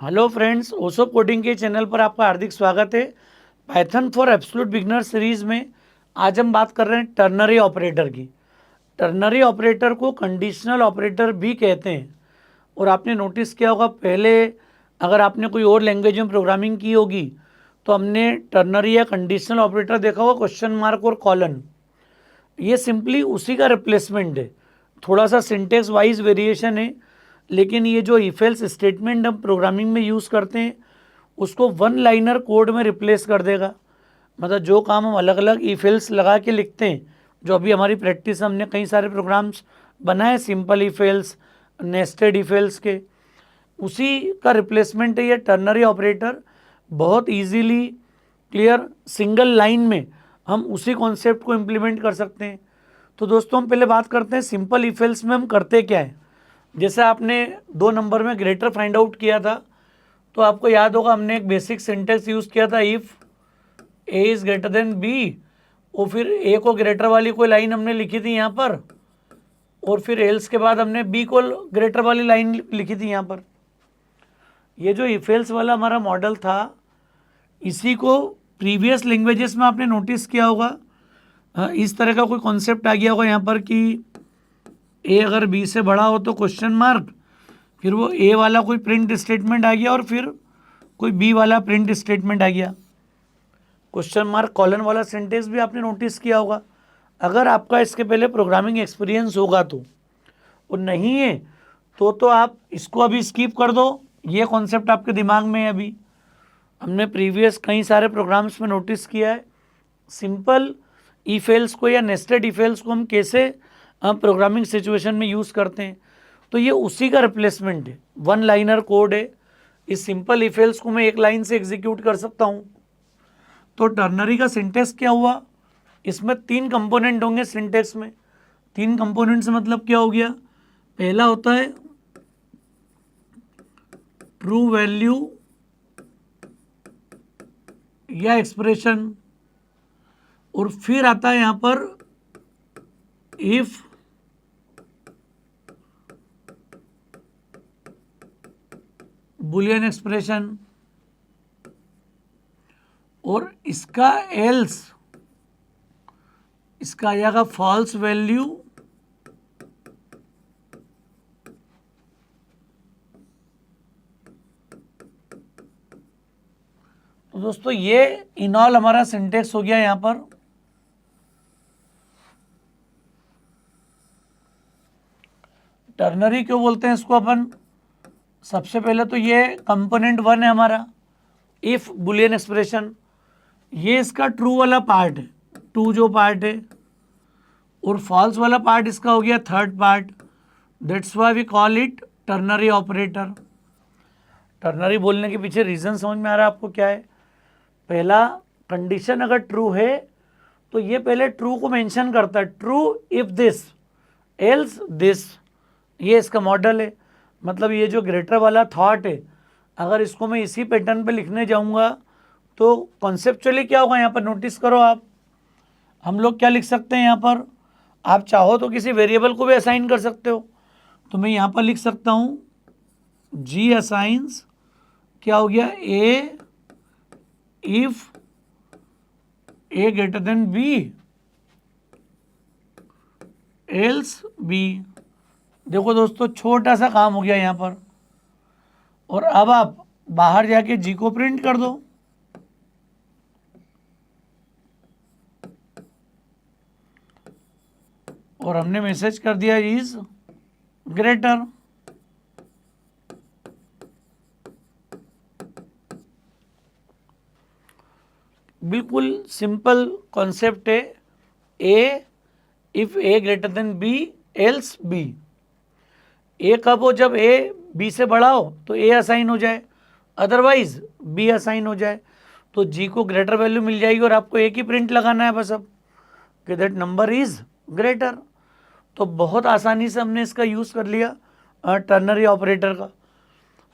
Hello friends, ओसो coding के channel पर आपका हार्दिक स्वागत है। Python for absolute beginner series में आज हम बात कर रहे हैं टर्नरी ऑपरेटर की। टर्नरी ऑपरेटर को कंडीशनल ऑपरेटर भी कहते हैं। और आपने नोटिस किया होगा, पहले अगर आपने कोई और लैंग्वेज में प्रोग्रामिंग की होगी तो हमने टर्नरी या कंडीशनल ऑपरेटर देखा होगा, क्वेश्चन मार्क और कॉलन। ये सिंपली उसी का रिप्लेसमेंट है। थोड़ा सा सिंटेक्स वाइज वेरिएशन है, लेकिन ये जो इफ एल्स स्टेटमेंट हम प्रोग्रामिंग में यूज़ करते हैं उसको वन लाइनर कोड में रिप्लेस कर देगा। मतलब जो काम हम अलग अलग इफ एल्स लगा के लिखते हैं, जो अभी हमारी प्रैक्टिस, हमने कई सारे प्रोग्राम्स बनाए simple if else, nested if else के, उसी का रिप्लेसमेंट है ये टर्नरी ऑपरेटर। बहुत इजीली, क्लियर, सिंगल लाइन में हम उसी कॉन्सेप्ट को इम्प्लीमेंट कर सकते हैं। तो दोस्तों, हम पहले बात करते हैं सिंपल इफ एल्स में हम करते क्या है। जैसे आपने 2 नंबर में ग्रेटर फाइंड आउट किया था, तो आपको याद होगा हमने एक बेसिक सिंटेक्स यूज़ किया था, if A is greater than B, और फिर ए को ग्रेटर वाली कोई लाइन हमने लिखी थी यहाँ पर, और फिर एल्स के बाद हमने बी को ग्रेटर वाली लाइन लिखी थी यहाँ पर। ये जो इफ एल्स वाला हमारा मॉडल था, इसी को प्रीवियस लैंग्वेजेस में आपने नोटिस किया होगा। इस तरह का कोई कॉन्सेप्ट आ गया होगा यहाँ पर कि ए अगर बी से बड़ा हो तो क्वेश्चन मार्क, फिर वो ए वाला कोई प्रिंट स्टेटमेंट आ गया और फिर कोई बी वाला प्रिंट स्टेटमेंट आ गया। क्वेश्चन मार्क कॉलन वाला सेंटेंस भी आपने नोटिस किया होगा। अगर आपका इसके पहले प्रोग्रामिंग एक्सपीरियंस होगा तो, और नहीं है तो आप इसको अभी स्किप कर दो। ये कॉन्सेप्ट आपके दिमाग में है अभी। हमने प्रीवियस कई सारे प्रोग्राम्स में नोटिस किया है सिंपल इफेल्स को या नेस्टेड इफेल्स को हम कैसे प्रोग्रामिंग सिचुएशन में यूज़ करते हैं। तो ये उसी का रिप्लेसमेंट है, वन लाइनर कोड है। इस सिंपल इफेल्स को मैं एक लाइन से एग्जीक्यूट कर सकता हूँ। तो टर्नरी का सिंटेक्स क्या हुआ, इसमें 3 कंपोनेंट होंगे सिंटेक्स में। 3 कंपोनेंट से मतलब क्या हो गया, पहला होता है ट्रू वैल्यू या एक्सप्रेशन, और फिर आता है यहां पर इफ बुलियन एक्सप्रेशन, और इसका एल्स, इसका आएगा फॉल्स वैल्यू तो दोस्तों ये इन ऑल हमारा सिंटेक्स हो गया यहां पर। टर्नरी क्यों बोलते हैं इसको अपन, सबसे पहले तो ये कंपोनेंट 1 है हमारा इफ बुलियन एक्सप्रेशन, ये इसका ट्रू वाला पार्ट है, टू जो पार्ट है, और फॉल्स वाला पार्ट इसका हो गया third part. That's why we call it ternary operator. Ternary बोलने के पीछे रीज़न समझ में आ रहा है आपको क्या है। पहला, कंडीशन अगर ट्रू है तो ये पहले ट्रू को मेंशन करता है, true if this else this. ये इसका मॉडल है। मतलब ये जो ग्रेटर वाला थॉट है, अगर इसको मैं इसी पैटर्न पे लिखने जाऊंगा तो कॉन्सेप्चुअली क्या होगा, यहाँ पर नोटिस करो आप, हम लोग क्या लिख सकते हैं यहाँ पर, आप चाहो तो किसी वेरिएबल को भी असाइन कर सकते हो। तो मैं यहाँ पर लिख सकता हूँ जी असाइंस, क्या हो गया, A if A greater than B else B. देखो दोस्तों, छोटा सा काम हो गया यहाँ पर। और अब आप बाहर जाके जी को प्रिंट कर दो, और हमने मैसेज कर दिया इज ग्रेटर। बिल्कुल सिंपल कॉन्सेप्ट है। A if A greater than B else B. A कब हो, जब ए बी से बड़ा हो तो ए असाइन हो जाए, अदरवाइज बी असाइन हो जाए। तो जी को ग्रेटर वैल्यू मिल जाएगी और आपको ए की प्रिंट लगाना है बस अब, कि दैट नंबर इज ग्रेटर। तो बहुत आसानी से हमने इसका यूज़ कर लिया टर्नरी ऑपरेटर का।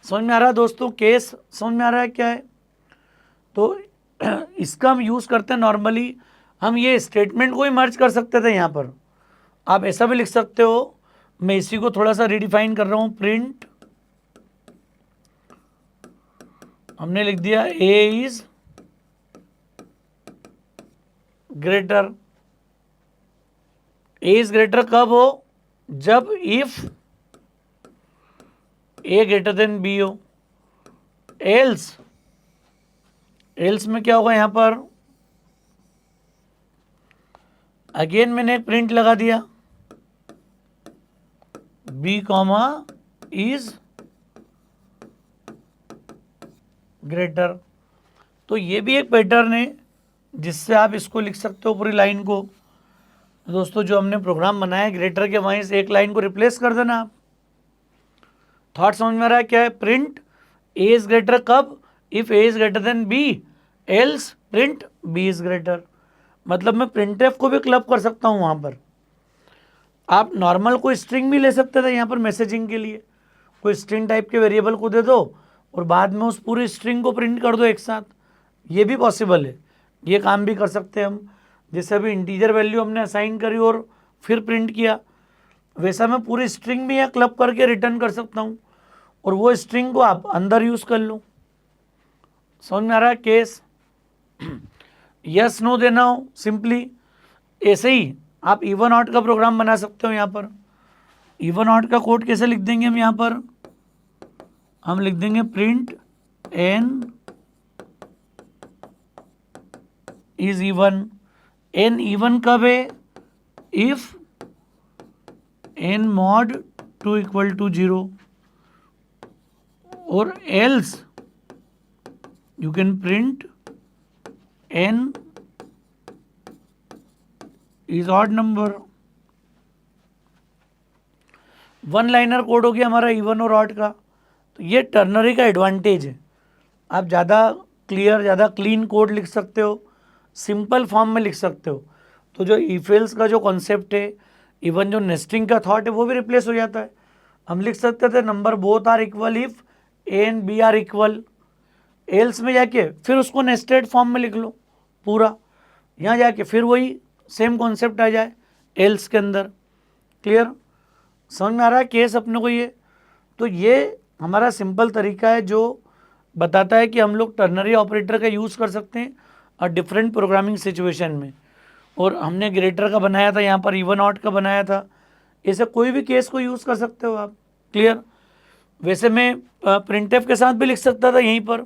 समझ में आ रहा है दोस्तों, केस समझ में आ रहा है क्या है। तो इसका हम यूज़ करते हैं नॉर्मली, हम ये स्टेटमेंट को ही मर्ज कर सकते थे यहाँ पर। आप ऐसा भी लिख सकते हो, मैं इसी को थोड़ा सा रिडिफाइन कर रहा हूँ, प्रिंट हमने लिख दिया A is greater. A is greater कब हो? जब if A greater than B हो। एल्स में क्या होगा? यहां पर अगेन मैंने एक प्रिंट लगा दिया, बी कॉमा इज ग्रेटर। तो ये भी एक पैटर्न है जिससे आप इसको लिख सकते हो पूरी लाइन को। दोस्तों जो हमने प्रोग्राम बनाया है, ग्रेटर के वहीं से एक लाइन को रिप्लेस कर देना आप। थॉट समझ में आ रहा है क्या है? प्रिंट ए इज ग्रेटर कब? If A is greater than B, else print B is greater. मतलब मैं प्रिंटफ को भी क्लब कर सकता हूँ वहाँ पर। आप नॉर्मल कोई स्ट्रिंग भी ले सकते थे यहाँ पर मैसेजिंग के लिए। कोई स्ट्रिंग टाइप के वेरिएबल को दे दो और बाद में उस पूरी स्ट्रिंग को प्रिंट कर दो एक साथ। ये भी पॉसिबल है, ये काम भी कर सकते हैं हम। जैसे अभी इंटीजर वैल्यू हमने असाइन करी और फिर प्रिंट किया, वैसा मैं पूरी स्ट्रिंग भी यहाँ क्लब करके रिटर्न कर सकता हूँ और वो स्ट्रिंग को आप अंदर यूज़ कर लो। समझ में आ रहा है केस? यस नो देना हो सिंपली, ऐसे ही आप इवन ऑड का प्रोग्राम बना सकते हो। यहाँ पर इवन ऑड का कोड कैसे लिख देंगे हम? यहाँ पर हम लिख देंगे print N is even. N even कब है? If N mod 2 equal to 0 और else you can print N is odd number. One liner code हो गया हमारा इवन और ऑड का। तो ये टर्नरी का एडवांटेज है, आप ज़्यादा क्लियर, ज़्यादा क्लीन कोड लिख सकते हो, सिंपल फॉर्म में लिख सकते हो। तो जो इफेल्स का जो कॉन्सेप्ट है, इवन जो नेस्टिंग का थॉट है, वो भी रिप्लेस हो जाता है। हम लिख सकते थे number both are equal if A and B are equal. Else में जाके फिर उसको नेस्टेड फॉर्म में लिख लो पूरा, यहाँ जाके फिर वही सेम कॉन्सेप्ट आ जाए एल्स के अंदर। क्लियर? समझ में आ रहा है केस अपने को ये? तो ये हमारा सिंपल तरीका है जो बताता है कि हम लोग टर्नरी ऑपरेटर का यूज़ कर सकते हैं और डिफरेंट प्रोग्रामिंग सिचुएशन में। और हमने ग्रेटर का बनाया था, यहाँ पर इवन ऑड का बनाया था। ऐसे कोई भी केस को यूज़ कर सकते हो आप। क्लियर? वैसे मैं प्रिंटफ के साथ भी लिख सकता था यहीं पर।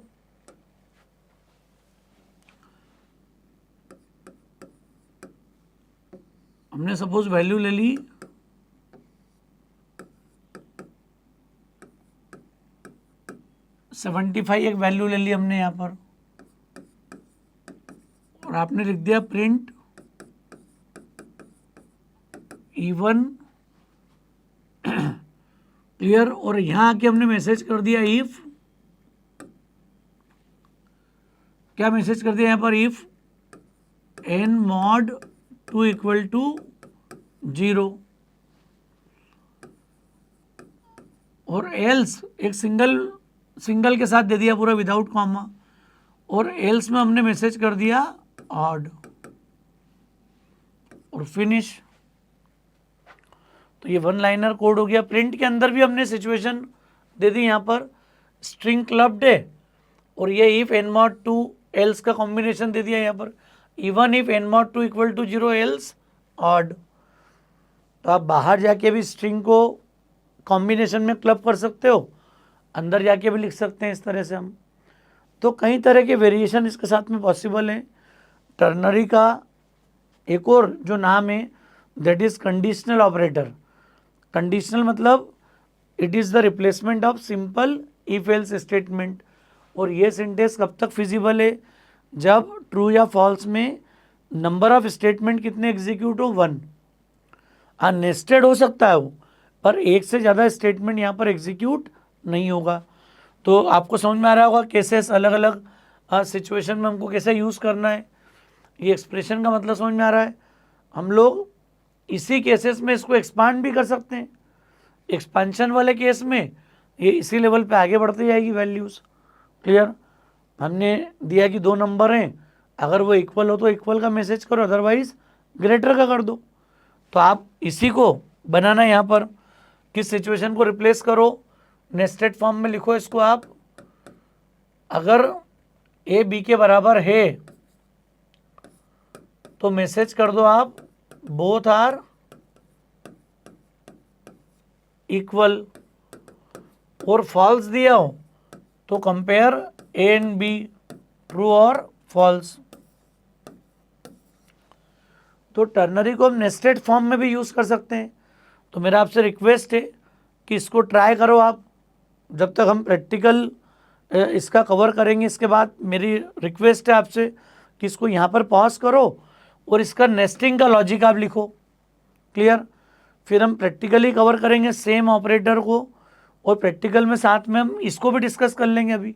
हमने सपोज वैल्यू ले ली 75, एक वैल्यू ले ली हमने यहाँ पर और आपने लिख दिया प्रिंट इवन। क्लियर? और यहाँ आके हमने मैसेज कर दिया इफ, क्या मैसेज कर दिया यहाँ पर? If N mod 2 equal to 0 और एल्स एक सिंगल के साथ दे दिया पूरा विदाउट कॉमा, और एल्स में हमने मैसेज कर दिया ऑड और फिनिश। तो ये वन लाइनर कोड हो गया। प्रिंट के अंदर भी हमने सिचुएशन दे दी, यहाँ पर स्ट्रिंग क्लब्ड है और ये इफ एन मॉड 2 एल्स का कॉम्बिनेशन दे दिया यहाँ पर, even if N mod 2 equal to 0 else odd. तो आप बाहर जाके भी स्ट्रिंग को कॉम्बिनेशन में क्लब कर सकते हो, अंदर जाके भी लिख सकते हैं इस तरह से हम। तो कई तरह के वेरिएशन इसके साथ में पॉसिबल है। टर्नरी का एक और जो नाम है that is conditional operator. Conditional मतलब it is the replacement of simple if else statement. और ये सिंटेक्स कब तक फिजिबल है? जब ट्रू या फॉल्स में नंबर ऑफ स्टेटमेंट कितने एग्जीक्यूट हो? 1। हाँ, नेस्टेड हो सकता है वो, पर एक से ज़्यादा स्टेटमेंट यहाँ पर एग्जीक्यूट नहीं होगा। तो आपको समझ में आ रहा होगा केसेस अलग अलग सिचुएशन में हमको कैसे यूज़ करना है। ये एक्सप्रेशन का मतलब समझ में आ रहा है? हम लोग इसी केसेस में इसको एक्सपांड भी कर सकते हैं। एक्सपांशन वाले केस में ये इसी लेवल पे आगे बढ़ती जाएगी वैल्यूज़। क्लियर? हमने दिया कि 2 नंबर हैं, अगर वो इक्वल हो तो इक्वल का मैसेज करो, अदरवाइज ग्रेटर का कर दो। तो आप इसी को बनाना यहाँ पर, किस सिचुएशन को रिप्लेस करो, नेस्टेड फॉर्म में लिखो इसको आप। अगर ए बी के बराबर है तो मैसेज कर दो आप बोथ आर इक्वल, और फॉल्स दिया हो तो compare A and B, true और फॉल्स। तो टर्नरी को हम नेस्टेड फॉर्म में भी यूज़ कर सकते हैं। तो मेरा आपसे रिक्वेस्ट है कि इसको ट्राई करो आप। जब तक हम प्रैक्टिकल इसका कवर करेंगे इसके बाद मेरी रिक्वेस्ट है आपसे कि इसको यहाँ पर पॉज करो और इसका नेस्टिंग का लॉजिक आप लिखो। क्लियर? फिर हम प्रैक्टिकली कवर करेंगे सेम ऑपरेटर को, और प्रैक्टिकल में साथ में हम इसको भी डिस्कस कर लेंगे अभी।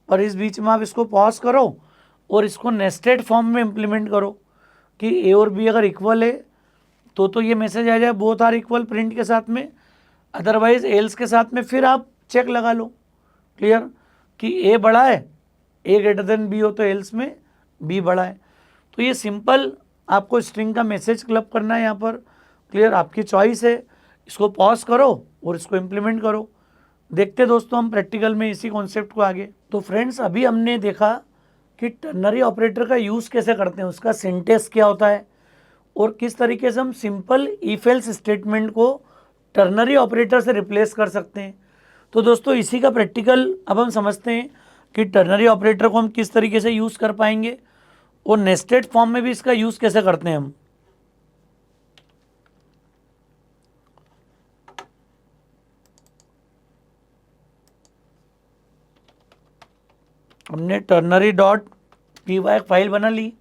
पर इस बीच में आप इसको पॉज करो और इसको नेस्टेड फॉर्म में इम्प्लीमेंट करो कि ए और बी अगर इक्वल है तो ये मैसेज आ जाए बोथ आर इक्वल प्रिंट के साथ में, अदरवाइज एल्स के साथ में फिर आप चेक लगा लो। क्लियर? कि ए बड़ा है, ए ग्रेटर देन बी हो तो एल्स में बी बड़ा है। तो ये सिंपल आपको स्ट्रिंग का मैसेज क्लब करना है यहाँ पर। क्लियर? आपकी चॉइस है, इसको पॉज करो और इसको इम्प्लीमेंट करो। देखते दोस्तों हम प्रैक्टिकल में इसी कॉन्सेप्ट को आगे। तो फ्रेंड्स अभी हमने देखा कि टर्नरी ऑपरेटर का यूज़ कैसे करते हैं, उसका सिंटेक्स क्या होता है, और किस तरीके से हम सिंपल इफ एल्स स्टेटमेंट को टर्नरी ऑपरेटर से रिप्लेस कर सकते हैं। तो दोस्तों इसी का प्रैक्टिकल अब हम समझते हैं कि टर्नरी ऑपरेटर को हम किस तरीके से यूज़ कर पाएंगे और नेस्टेड फॉर्म में भी इसका यूज़ कैसे करते हैं हम। हमने ternary dot P Y file बना ली।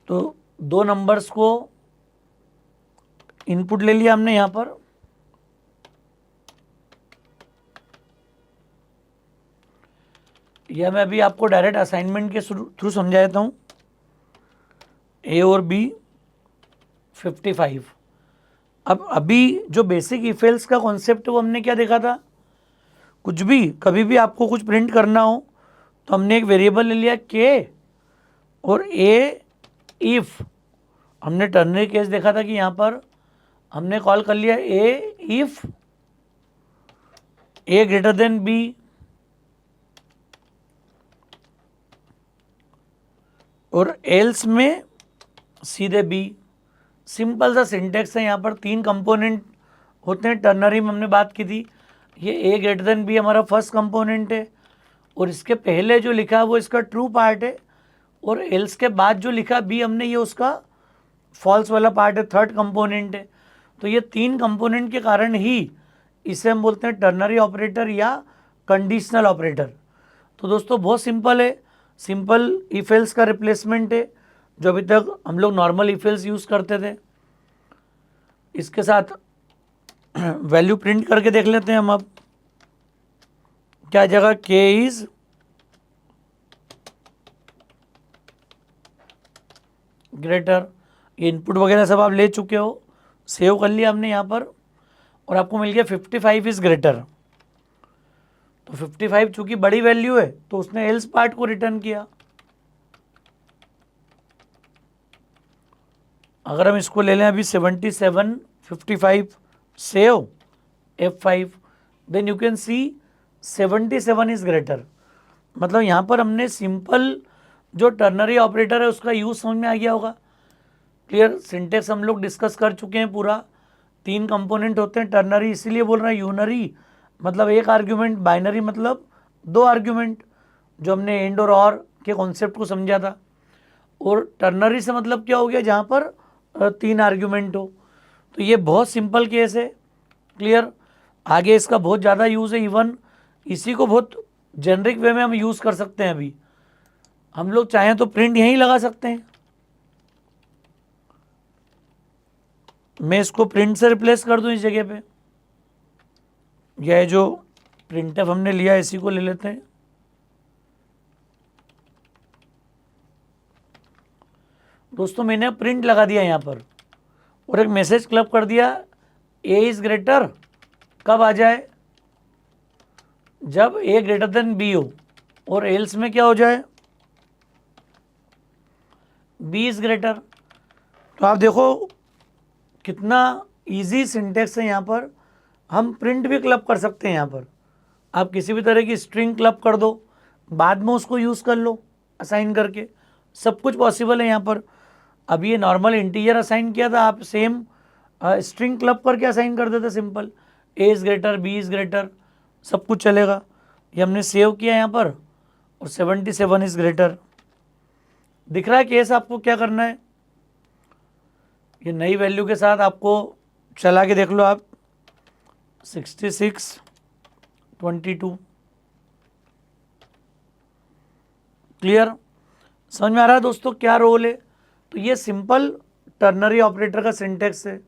तो दो नंबर्स को इनपुट ले लिया हमने यहाँ पर, यह मैं अभी आपको डायरेक्ट असाइनमेंट के थ्रू समझा देता हूँ। ए और बी 55। अब अभी जो बेसिक इफ एल्स का कॉन्सेप्ट है वो हमने क्या देखा था, कुछ भी कभी भी आपको कुछ प्रिंट करना हो तो हमने एक वेरिएबल ले लिया के, और ए इफ हमने टर्नरी केस देखा था कि यहाँ पर हमने कॉल कर लिया A if A greater than B, और एल्स में सीधे बी। सिंपल सा सिंटेक्स है। यहाँ पर तीन कंपोनेंट होते हैं, टर्नरी में हमने बात की थी। ये ए ग्रेटर देन बी हमारा फर्स्ट कंपोनेंट है, और इसके पहले जो लिखा है वो इसका ट्रू पार्ट है, और एल्स के बाद जो लिखा बी हमने ये उसका फॉल्स वाला पार्ट है, थर्ड कंपोनेंट है। तो ये तीन कंपोनेंट के कारण ही इसे हम बोलते हैं टर्नरी ऑपरेटर या कंडीशनल ऑपरेटर। तो दोस्तों बहुत सिंपल है, सिंपल इफ एल्स का रिप्लेसमेंट है जो अभी तक हम लोग नॉर्मल इफ एल्स यूज़ करते थे। इसके साथ वैल्यू प्रिंट करके देख लेते हैं हम। अब क्या जगह के इज ग्रेटर, इनपुट वगैरह सब आप ले चुके हो, सेव कर लिया हमने यहाँ पर, और आपको मिल गया 55 इज ग्रेटर। तो 55 चूंकि बड़ी वैल्यू है तो उसने एल्स पार्ट को रिटर्न किया। अगर हम इसको ले लें अभी 77 55 save F5, then you can see 77 is greater. मतलब यहाँ पर हमने सिंपल जो टर्नरी ऑपरेटर है उसका यूज़ समझ में आ गया होगा। क्लियर? सिंटेक्स हम लोग डिस्कस कर चुके हैं पूरा। तीन कंपोनेंट होते हैं टर्नरी, इसीलिए बोल रहे हैं यूनरी मतलब एक आर्ग्यूमेंट, बाइनरी मतलब दो आर्ग्यूमेंट, जो हमने एंड और के कॉन्सेप्ट को समझा था। और टर्नरी से मतलब क्या हो गया, जहाँ पर तीन आर्ग्यूमेंट हो। तो ये बहुत सिंपल केस है। क्लियर? आगे इसका बहुत ज़्यादा यूज़ है, इवन इसी को बहुत जेनरिक वे में हम यूज़ कर सकते हैं। अभी हम लोग चाहें तो प्रिंट यहीं लगा सकते हैं। मैं इसको प्रिंट से रिप्लेस कर दूं इस जगह पे। यह जो प्रिंटफ हमने लिया इसी को ले लेते हैं। दोस्तों मैंने प्रिंट लगा दिया यहाँ पर और एक मैसेज क्लब कर दिया, ए इज ग्रेटर कब आ जाए, जब ए ग्रेटर देन बी हो, और एल्स में क्या हो जाए, बी इज ग्रेटर। तो आप देखो कितना इजी सिंटेक्स है। यहाँ पर हम प्रिंट भी क्लब कर सकते हैं यहाँ पर। आप किसी भी तरह की स्ट्रिंग क्लब कर दो, बाद में उसको यूज़ कर लो असाइन करके, सब कुछ पॉसिबल है यहाँ पर। अभी ये नॉर्मल इंटीजर असाइन किया था, आप सेम स्ट्रिंग क्लब करके असाइन कर देते simple, A is greater, B is greater, सब कुछ चलेगा। ये हमने सेव किया यहाँ पर, और 77 इज़ ग्रेटर दिख रहा है केस। आपको क्या करना है, ये नई वैल्यू के साथ आपको चला के देख लो आप, 66 22। क्लियर, समझ में आ रहा है दोस्तों क्या रोल है? तो ये सिंपल टर्नरी ऑपरेटर का सिंटेक्स है।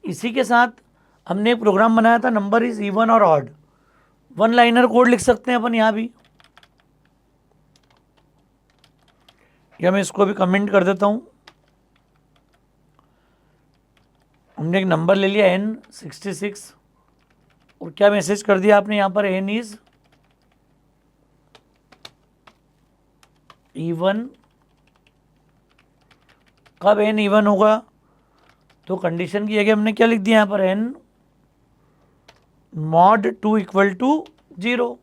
इसी के साथ हमने एक प्रोग्राम बनाया था, नंबर इज इवन और ऑड, वन लाइनर कोड लिख सकते हैं अपन यहाँ भी। या मैं इसको भी कमेंट कर देता हूँ। हमने एक नंबर ले लिया n 66, और क्या मैसेज कर दिया आपने यहाँ पर, n इज इवन। कब n इवन होगा? तो कंडीशन की जगह हमने क्या लिख दिया यहाँ पर, n mod 2 इक्वल टू 0।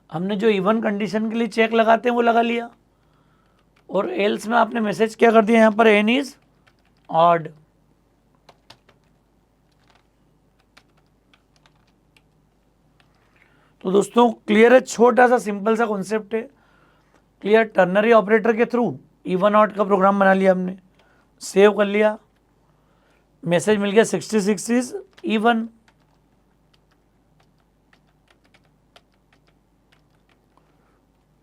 हमने जो इवन कंडीशन के लिए चेक लगाते हैं वो लगा लिया, और एल्स में आपने मैसेज क्या कर दिया यहाँ पर, n इज ऑड। तो दोस्तों क्लियर है, छोटा सा सिंपल सा कॉन्सेप्ट है। क्लियर, टर्नरी ऑपरेटर के थ्रू इवन ऑड का प्रोग्राम बना लिया हमने, सेव कर लिया, मैसेज मिल गया 66 इज इवन।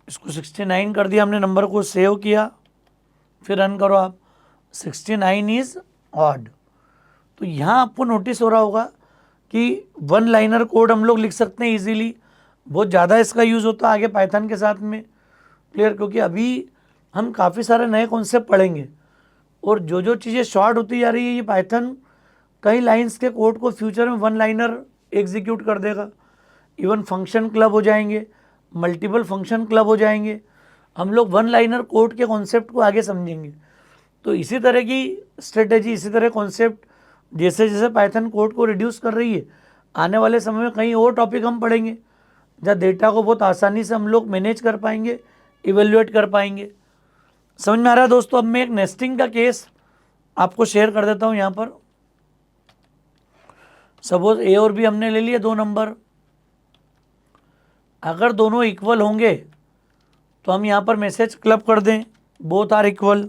इसको 69 कर दिया हमने, नंबर को सेव किया, फिर रन करो आप, 69 इज ऑड। तो यहाँ आपको नोटिस हो रहा होगा कि वन लाइनर कोड हम लोग लिख सकते हैं इजीली। बहुत ज़्यादा इसका यूज़ होता है आगे पाइथन के साथ में। क्लियर, क्योंकि अभी हम काफ़ी सारे नए कॉन्सेप्ट पढ़ेंगे, और जो जो चीज़ें शॉर्ट होती जा रही है, ये पाइथन कई लाइंस के कोड को फ्यूचर में वन लाइनर एग्जीक्यूट कर देगा। इवन फंक्शन क्लब हो जाएंगे, मल्टीपल फंक्शन क्लब हो जाएंगे, हम लोग वन लाइनर कोड के कॉन्सेप्ट को आगे समझेंगे। तो इसी तरह की स्ट्रेटेजी, इसी तरह कॉन्सेप्ट जैसे जैसे पाइथन कोड को रिड्यूस कर रही है, आने वाले समय में कई और टॉपिक हम पढ़ेंगे जहाँ डेटा को बहुत आसानी से हम लोग मैनेज कर पाएंगे, इवेल्युएट कर पाएंगे। समझ में आ रहा है दोस्तों? अब मैं एक नेस्टिंग का केस आपको शेयर कर देता हूँ यहाँ पर। सपोज ए और बी हमने ले लिए दो नंबर, अगर दोनों इक्वल होंगे तो हम यहाँ पर मैसेज क्लब कर दें, बोथ आर इक्वल।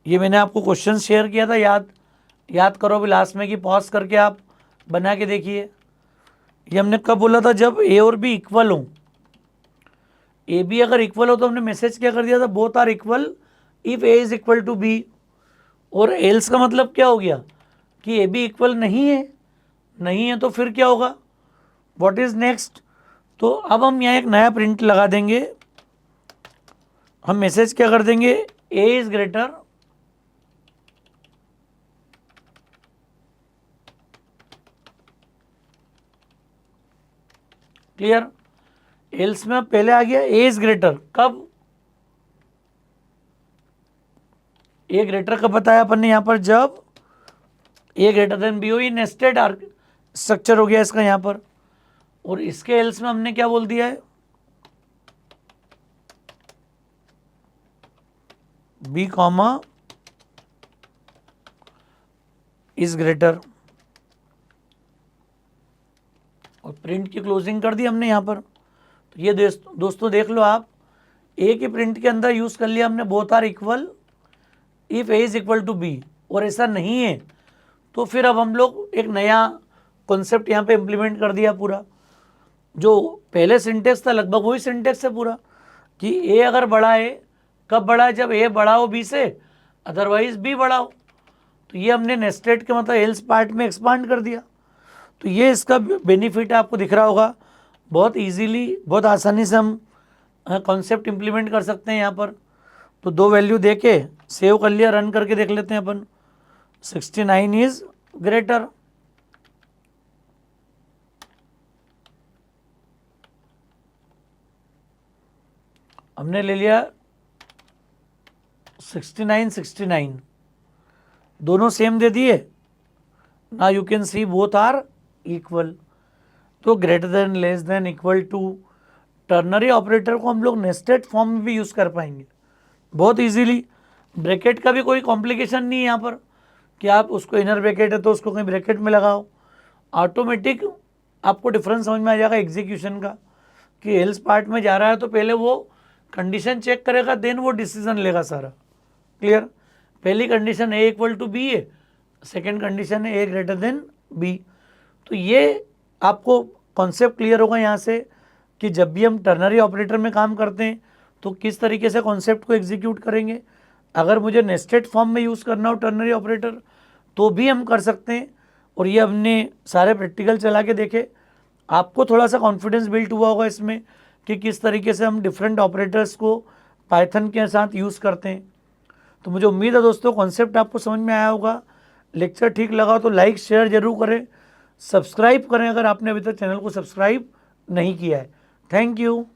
ये मैंने आपको क्वेश्चन शेयर किया था, याद करो अभी लास्ट में, कि पॉज करके आप बना के देखिए। ये हमने कब बोला था, जब ए और बी इक्वल हो। ए बी अगर इक्वल हो तो हमने मैसेज क्या कर दिया था, both are equal if A is equal to B. और एल्स का मतलब क्या हो गया कि ए बी इक्वल नहीं है तो फिर क्या होगा, व्हाट इज नेक्स्ट? तो अब हम यहाँ एक नया प्रिंट लगा देंगे, हम मैसेज क्या कर देंगे, ए इज ग्रेटर क्लियर। एल्स में पहले आ गया ए इज ग्रेटर, कब? ए ग्रेटर कब बताया अपन ने यहाँ पर, जब ए ग्रेटर देन बी हो। ये नेस्टेड स्ट्रक्चर हो गया इसका यहाँ पर। और इसके एल्स में हमने क्या बोल दिया है, बी कॉमा इज ग्रेटर, और प्रिंट की क्लोजिंग कर दी हमने यहाँ पर। तो ये दोस्तों देख लो आप, ए के प्रिंट के अंदर यूज़ कर लिया हमने both are equal if A is equal to B, और ऐसा नहीं है तो फिर अब हम लोग एक नया कॉन्सेप्ट यहाँ पे इम्प्लीमेंट कर दिया पूरा। जो पहले सिंटेक्स था लगभग वही सिंटेक्स है पूरा, कि ए अगर बड़ा है, कब बड़ा है, जब ए बड़ा हो बी से, अदरवाइज बी बड़ा हो। तो ये हमने नेस्टेड के मतलब एल्स पार्ट में एक्सपांड कर दिया। तो ये इसका बेनिफिट आपको दिख रहा होगा, बहुत इजीली, बहुत आसानी से हम कॉन्सेप्ट इम्प्लीमेंट कर सकते हैं यहाँ पर। तो दो वैल्यू दे के सेव कर लिया, रन करके देख लेते हैं अपन, 69 इज ग्रेटर। हमने ले लिया 69 69, दोनों सेम दे दिए, now you can see both are equal. तो greater than, less than, equal to, ternary operator को हम लोग नेस्टेड फॉर्म में भी यूज़ कर पाएंगे बहुत इजीली। ब्रैकेट का भी कोई कॉम्प्लिकेशन नहीं है यहाँ पर कि आप उसको इनर ब्रैकेट है तो उसको कहीं ब्रैकेट में लगाओ, ऑटोमेटिक आपको डिफरेंस समझ में आ जाएगा एग्जीक्यूशन का कि एल्स पार्ट में जा रहा है तो पहले वो कंडीशन चेक करेगा, देन वो डिसीजन लेगा सारा। क्लियर? पहली condition A equal to B है, सेकेंड कंडीशन है ए ग्रेटर देन बी। तो ये आपको कॉन्सेप्ट क्लियर होगा यहाँ से कि जब भी हम टर्नरी ऑपरेटर में काम करते हैं तो किस तरीके से कॉन्सेप्ट को एग्जीक्यूट करेंगे। अगर मुझे नेस्टेड फॉर्म में यूज़ करना हो टर्नरी ऑपरेटर तो भी हम कर सकते हैं, और ये हमने सारे प्रैक्टिकल चला के देखे। आपको थोड़ा सा कॉन्फिडेंस बिल्ड हुआ होगा इसमें कि किस तरीके से हम डिफरेंट ऑपरेटर्स को पाइथन के साथ यूज़ करते हैं। तो मुझे उम्मीद है दोस्तों कॉन्सेप्ट आपको समझ में आया होगा। लेक्चर ठीक लगा तो लाइक शेयर जरूर करें, सब्सक्राइब करें अगर आपने अभी तक चैनल को सब्सक्राइब नहीं किया है। Thank you.